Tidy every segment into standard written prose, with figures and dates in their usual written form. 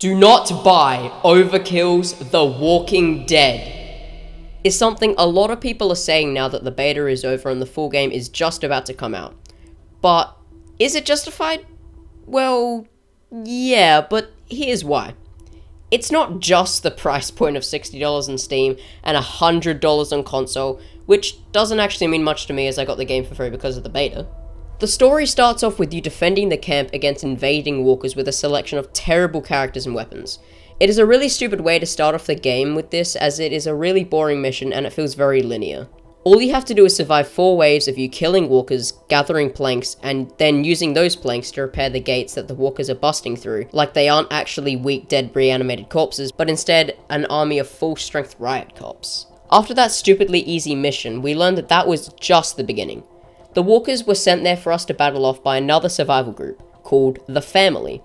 Do not buy Overkill's The Walking Dead. Is something a lot of people are saying now that the beta is over and the full game is just about to come out. But is it justified? Well, yeah, but here's why. It's not just the price point of $60 on Steam and $100 on console, which doesn't actually mean much to me as I got the game for free because of the beta. The story starts off with you defending the camp against invading walkers with a selection of terrible characters and weapons. It is a really stupid way to start off the game with this, as it is a really boring mission and it feels very linear. All you have to do is survive 4 waves of you killing walkers, gathering planks, and then using those planks to repair the gates that the walkers are busting through, like they aren't actually weak, dead, reanimated corpses, but instead an army of full-strength riot cops. After that stupidly easy mission, we learned that that was just the beginning. The walkers were sent there for us to battle off by another survival group, called the Family.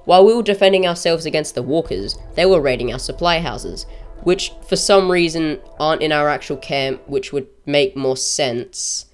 While we were defending ourselves against the walkers, they were raiding our supply houses, which for some reason aren't in our actual camp, which would make more sense.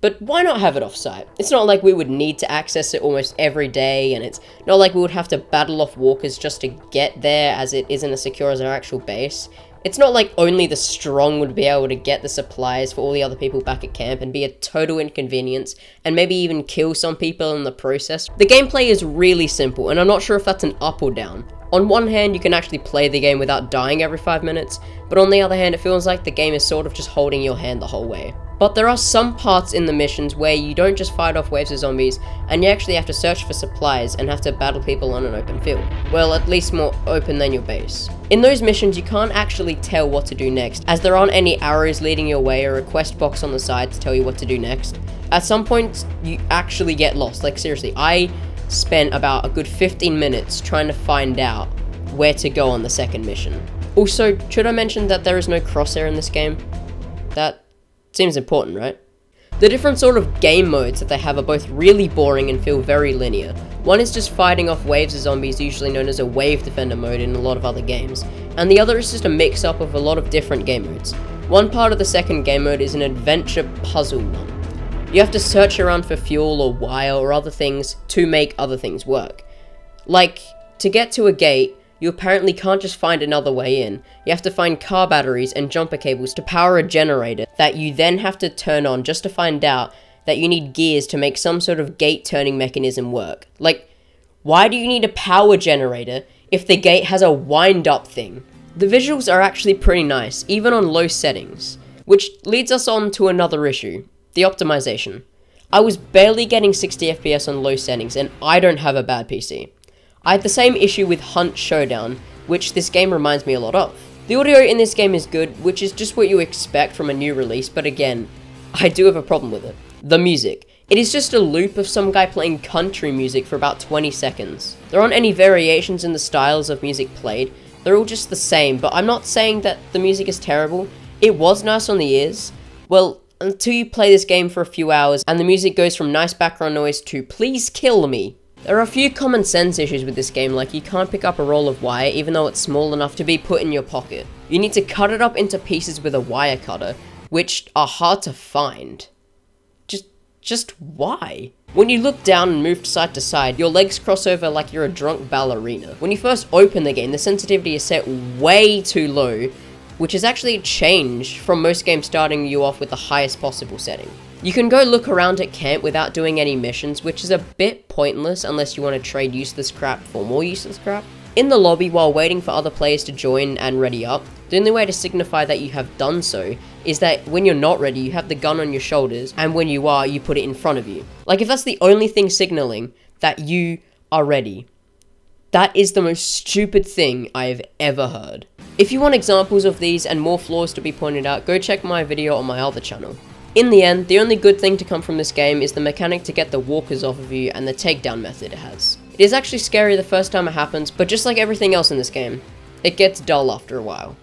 But why not have it off-site? It's not like we would need to access it almost every day, and it's not like we would have to battle off walkers just to get there, as it isn't as secure as our actual base. It's not like only the strong would be able to get the supplies for all the other people back at camp and be a total inconvenience, and maybe even kill some people in the process. The gameplay is really simple, and I'm not sure if that's an up or down. On one hand, you can actually play the game without dying every 5 minutes, but on the other hand, it feels like the game is sort of just holding your hand the whole way. But there are some parts in the missions where you don't just fight off waves of zombies, and you actually have to search for supplies and have to battle people on an open field. Well, at least more open than your base. In those missions, you can't actually tell what to do next, as there aren't any arrows leading your way or a quest box on the side to tell you what to do next. At some points, you actually get lost. Like, seriously, I spent about a good 15 minutes trying to find out where to go on the second mission. Also, should I mention that there is no crosshair in this game? That seems important, right? The different sort of game modes that they have are both really boring and feel very linear. One is just fighting off waves of zombies, usually known as a wave defender mode in a lot of other games, and the other is just a mix-up of a lot of different game modes. One part of the second game mode is an adventure puzzle one. You have to search around for fuel or wire or other things to make other things work. Like, to get to a gate, you apparently can't just find another way in. You have to find car batteries and jumper cables to power a generator that you then have to turn on just to find out that you need gears to make some sort of gate turning mechanism work. Like, why do you need a power generator if the gate has a wind up thing? The visuals are actually pretty nice, even on low settings, which leads us on to another issue. The optimization. I was barely getting 60 FPS on low settings, and I don't have a bad PC. I had the same issue with Hunt Showdown, which this game reminds me a lot of. The audio in this game is good, which is just what you expect from a new release, but again, I do have a problem with it. The music. It is just a loop of some guy playing country music for about 20 seconds. There aren't any variations in the styles of music played, they're all just the same, but I'm not saying that the music is terrible. It was nice on the ears. Well, until you play this game for a few hours and the music goes from nice background noise to please kill me. There are a few common sense issues with this game, like you can't pick up a roll of wire even though it's small enough to be put in your pocket. You need to cut it up into pieces with a wire cutter, which are hard to find. Just why? When you look down and move side to side, your legs cross over like you're a drunk ballerina. When you first open the game, the sensitivity is set way too low, which is actually a change from most games starting you off with the highest possible setting. You can go look around at camp without doing any missions, which is a bit pointless unless you want to trade useless crap for more useless crap. In the lobby, while waiting for other players to join and ready up, the only way to signify that you have done so is that when you're not ready, you have the gun on your shoulders, and when you are, you put it in front of you. Like, if that's the only thing signaling that you are ready, that is the most stupid thing I have ever heard. If you want examples of these and more flaws to be pointed out, go check my video on my other channel. In the end, the only good thing to come from this game is the mechanic to get the walkers off of you and the takedown method it has. It is actually scary the first time it happens, but just like everything else in this game, it gets dull after a while.